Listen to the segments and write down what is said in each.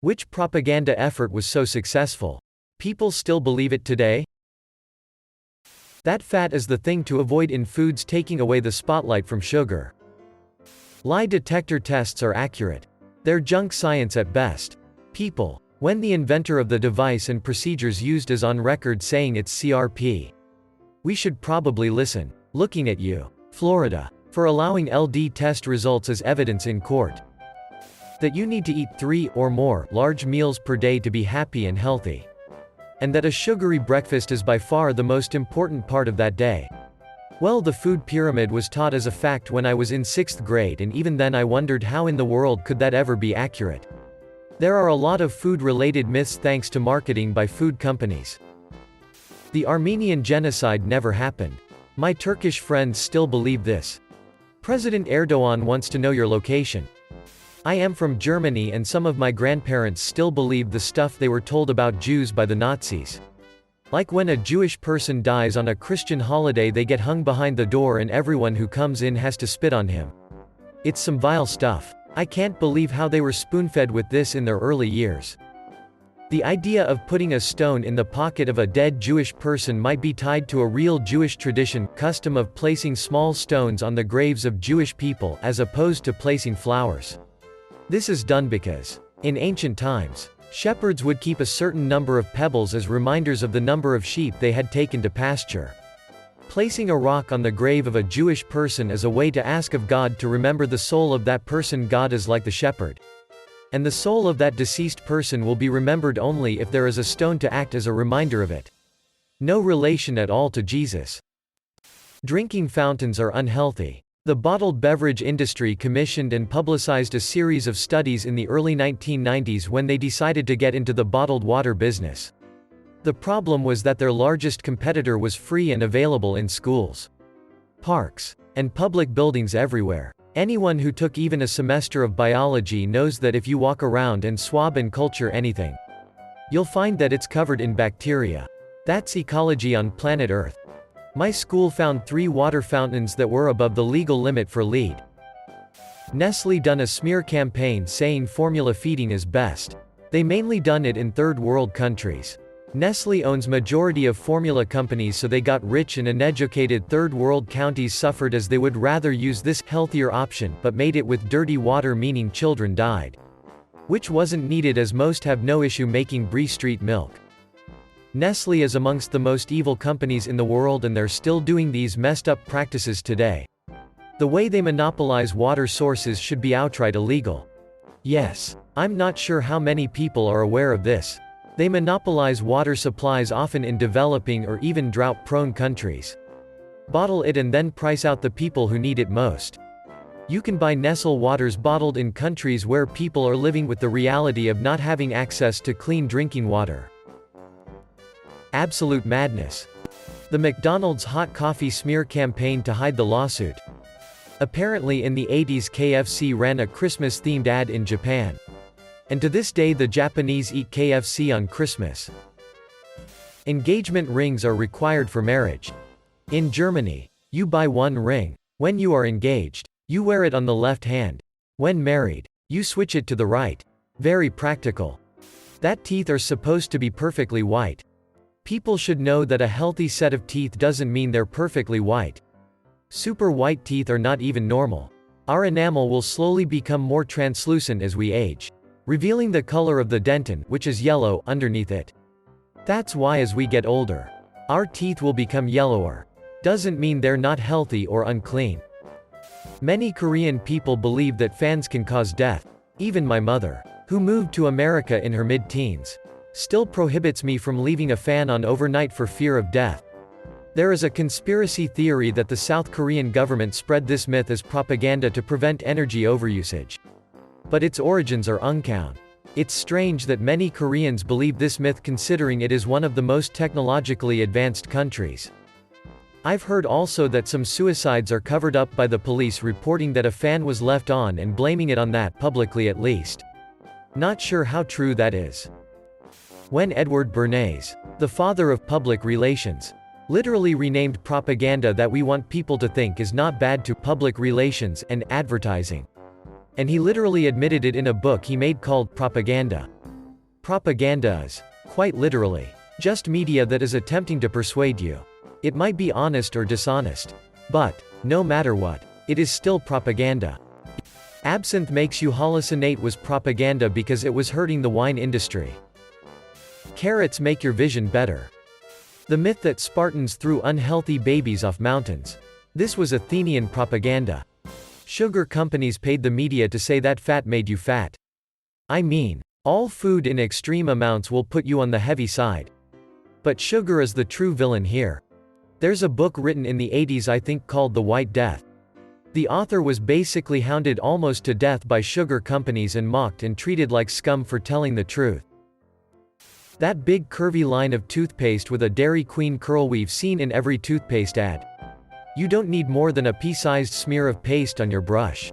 Which propaganda effort was so successful? People still believe it today? That fat is the thing to avoid in foods, taking away the spotlight from sugar. Lie detector tests are accurate. They're junk science at best. People. When the inventor of the device and procedures used is on record saying it's CRP. We should probably listen. Looking at you. Florida. For allowing LD test results as evidence in court. That you need to eat 3 or more large meals per day to be happy and healthy. And that a sugary breakfast is by far the most important part of that day. Well, the food pyramid was taught as a fact when I was in 6th grade, and even then I wondered how in the world could that ever be accurate. There are a lot of food-related myths thanks to marketing by food companies. The Armenian genocide never happened. My Turkish friends still believe this. President Erdogan wants to know your location. I am from Germany, and some of my grandparents still believe the stuff they were told about Jews by the Nazis. Like when a Jewish person dies on a Christian holiday, they get hung behind the door and everyone who comes in has to spit on him. It's some vile stuff. I can't believe how they were spoon-fed with this in their early years. The idea of putting a stone in the pocket of a dead Jewish person might be tied to a real Jewish tradition, custom of placing small stones on the graves of Jewish people as opposed to placing flowers. This is done because, in ancient times, shepherds would keep a certain number of pebbles as reminders of the number of sheep they had taken to pasture. Placing a rock on the grave of a Jewish person is a way to ask of God to remember the soul of that person. God is like the shepherd. And the soul of that deceased person will be remembered only if there is a stone to act as a reminder of it. No relation at all to Jesus. Drinking fountains are unhealthy. The bottled beverage industry commissioned and publicized a series of studies in the early 1990s when they decided to get into the bottled water business. The problem was that their largest competitor was free and available in schools, parks, and public buildings everywhere. Anyone who took even a semester of biology knows that if you walk around and swab and culture anything, you'll find that it's covered in bacteria. That's ecology on planet Earth. My school found 3 water fountains that were above the legal limit for lead. Nestle done a smear campaign saying formula feeding is best. They mainly done it in third world countries. Nestle owns majority of formula companies, so they got rich, and uneducated third world counties suffered as they would rather use this healthier option but made it with dirty water, meaning children died. Which wasn't needed as most have no issue making Brie Street milk. Nestle is amongst the most evil companies in the world, and they're still doing these messed up practices today. The way they monopolize water sources should be outright illegal. Yes. I'm not sure how many people are aware of this. They monopolize water supplies often in developing or even drought-prone countries. Bottle it and then price out the people who need it most. You can buy Nestle waters bottled in countries where people are living with the reality of not having access to clean drinking water. Absolute madness. The McDonald's hot coffee smear campaign to hide the lawsuit. Apparently in the 80s KFC ran a Christmas-themed ad in Japan. And to this day the Japanese eat KFC on Christmas. Engagement rings are required for marriage. In Germany, you buy 1 ring. When you are engaged, you wear it on the left hand. When married, you switch it to the right. Very practical. That teeth are supposed to be perfectly white. People should know that a healthy set of teeth doesn't mean they're perfectly white. Super white teeth are not even normal. Our enamel will slowly become more translucent as we age, revealing the color of the dentin, which is yellow, underneath it. That's why as we get older, our teeth will become yellower. Doesn't mean they're not healthy or unclean. Many Korean people believe that fans can cause death. Even my mother, who moved to America in her mid-teens, still prohibits me from leaving a fan on overnight for fear of death. There is a conspiracy theory that the South Korean government spread this myth as propaganda to prevent energy overusage. But its origins are unknown. It's strange that many Koreans believe this myth, considering it is one of the most technologically advanced countries. I've heard also that some suicides are covered up by the police, reporting that a fan was left on and blaming it on that, publicly at least. Not sure how true that is. When Edward Bernays, the father of public relations, literally renamed propaganda that we want people to think is not bad to public relations and advertising. And he literally admitted it in a book he made called Propaganda. Propaganda is, quite literally, just media that is attempting to persuade you. It might be honest or dishonest. But, no matter what, it is still propaganda. Absinthe makes you hallucinate was propaganda because it was hurting the wine industry. Carrots make your vision better. The myth that Spartans threw unhealthy babies off mountains. This was Athenian propaganda. Sugar companies paid the media to say that fat made you fat. I mean, all food in extreme amounts will put you on the heavy side. But sugar is the true villain here. There's a book written in the 80s I think called The White Death. The author was basically hounded almost to death by sugar companies and mocked and treated like scum for telling the truth. That big curvy line of toothpaste with a Dairy Queen curl we've seen in every toothpaste ad. You don't need more than a pea-sized smear of paste on your brush.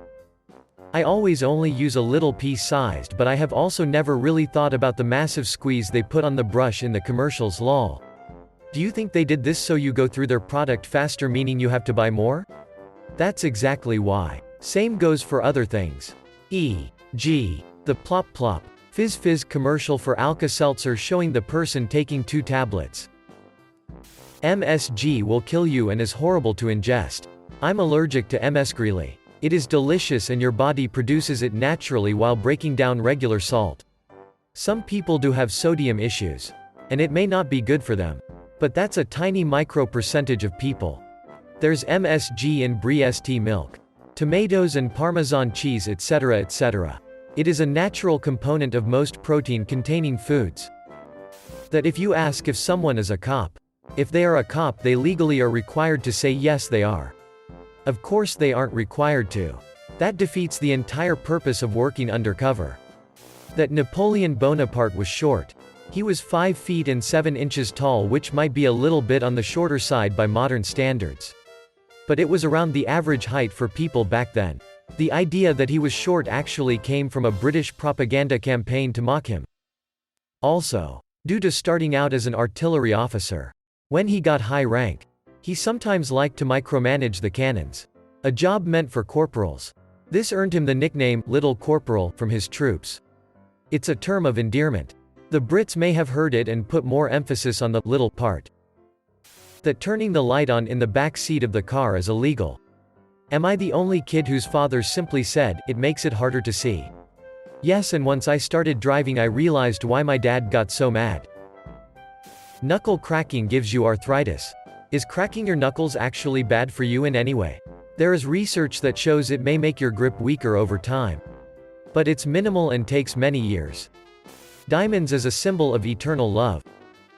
I always only use a little pea-sized, but I have also never really thought about the massive squeeze they put on the brush in the commercials. Lol. Do you think they did this so you go through their product faster, meaning you have to buy more? That's exactly why. Same goes for other things. E.g., the Plop Plop Fizz Fizz commercial for Alka-Seltzer showing the person taking 2 tablets. MSG will kill you and is horrible to ingest. I'm allergic to MSG. It is delicious and your body produces it naturally while breaking down regular salt. Some people do have sodium issues. And it may not be good for them. But that's a tiny micro percentage of people. There's MSG in Brie St milk, tomatoes and Parmesan cheese, etc., etc. It is a natural component of most protein-containing foods. That if you ask if someone is a cop, if they are a cop, they legally are required to say yes they are. Of course they aren't required to. That defeats the entire purpose of working undercover. That Napoleon Bonaparte was short. He was 5 feet and 7 inches tall, which might be a little bit on the shorter side by modern standards. But it was around the average height for people back then. The idea that he was short actually came from a British propaganda campaign to mock him. Also, due to starting out as an artillery officer, when he got high rank, he sometimes liked to micromanage the cannons. A job meant for corporals. This earned him the nickname, Little Corporal, from his troops. It's a term of endearment. The Brits may have heard it and put more emphasis on the little part. That turning the light on in the back seat of the car is illegal. Am I the only kid whose father simply said, it makes it harder to see? Yes, and once I started driving I realized why my dad got so mad. Knuckle cracking gives you arthritis. Is cracking your knuckles actually bad for you in any way? There is research that shows it may make your grip weaker over time. But it's minimal and takes many years. Diamonds is a symbol of eternal love.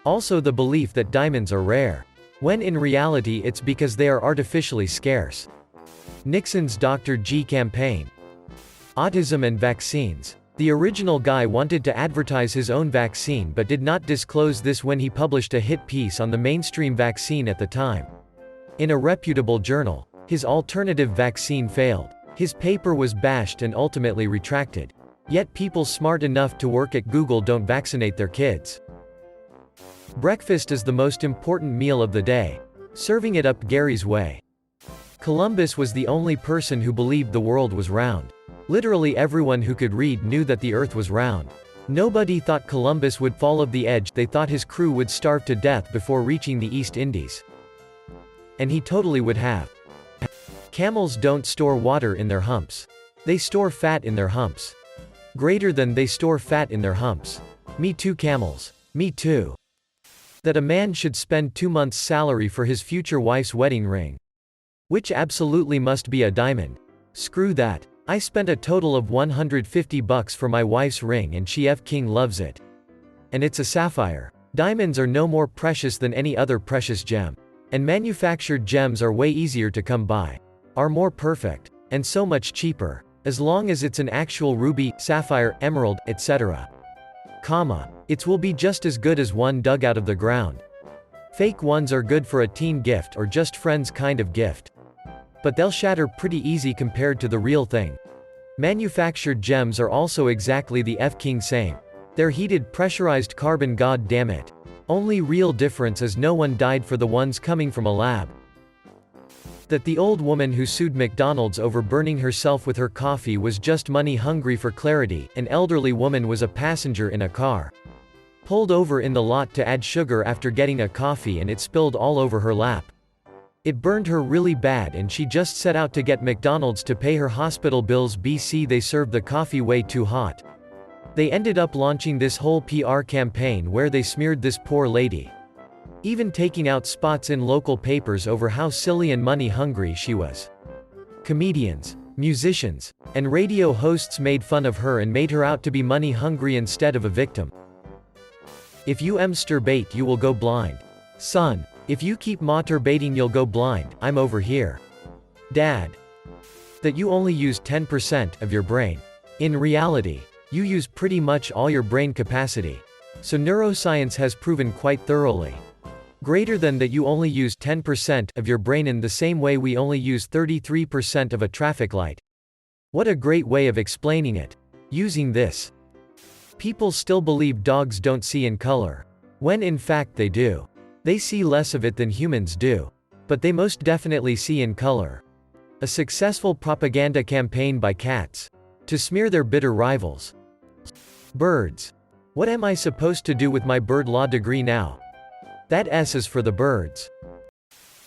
Also the belief that diamonds are rare. When in reality it's because they are artificially scarce. Nixon's Dr. G campaign. Autism and vaccines. The original guy wanted to advertise his own vaccine but did not disclose this when he published a hit piece on the mainstream vaccine at the time. In a reputable journal, his alternative vaccine failed. His paper was bashed and ultimately retracted. Yet people smart enough to work at Google don't vaccinate their kids. Breakfast is the most important meal of the day. Serving it up Gary's way. Columbus was the only person who believed the world was round. Literally everyone who could read knew that the earth was round. Nobody thought Columbus would fall off the edge, they thought his crew would starve to death before reaching the East Indies. And he totally would have. Camels don't store water in their humps. They store fat in their humps. Greater than they store fat in their humps. Me too, camels. Me too. That a man should spend 2 months' salary for his future wife's wedding ring. Which absolutely must be a diamond. Screw that. I spent a total of $150 for my wife's ring and she f***ing loves it. And it's a sapphire. Diamonds are no more precious than any other precious gem. And manufactured gems are way easier to come by. Are more perfect. And so much cheaper. As long as it's an actual ruby, sapphire, emerald, etc. It will be just as good as one dug out of the ground. Fake ones are good for a teen gift or just friends kind of gift. But they'll shatter pretty easy compared to the real thing. Manufactured gems are also exactly the f***ing same. They're heated pressurized carbon, god damn it. Only real difference is no one died for the ones coming from a lab. That the old woman who sued McDonald's over burning herself with her coffee was just money hungry. For clarity, an elderly woman was a passenger in a car. Pulled over in the lot to add sugar after getting a coffee and it spilled all over her lap. It burned her really bad and she just set out to get McDonald's to pay her hospital bills. BC They served the coffee way too hot. They ended up launching this whole PR campaign where they smeared this poor lady. Even taking out spots in local papers over how silly and money hungry she was. Comedians, musicians, and radio hosts made fun of her and made her out to be money hungry instead of a victim. If you masturbate you will go blind. Son, if you keep masturbating you'll go blind. I'm over here. Dad. That you only use 10% of your brain. In reality, you use pretty much all your brain capacity. So neuroscience has proven quite thoroughly. Greater than that you only use 10% of your brain in the same way we only use 33% of a traffic light. What a great way of explaining it. Using this. People still believe dogs don't see in color. When in fact they do. They see less of it than humans do. But they most definitely see in color. A successful propaganda campaign by cats. To smear their bitter rivals. Birds. What am I supposed to do with my bird law degree now? That S is for the birds.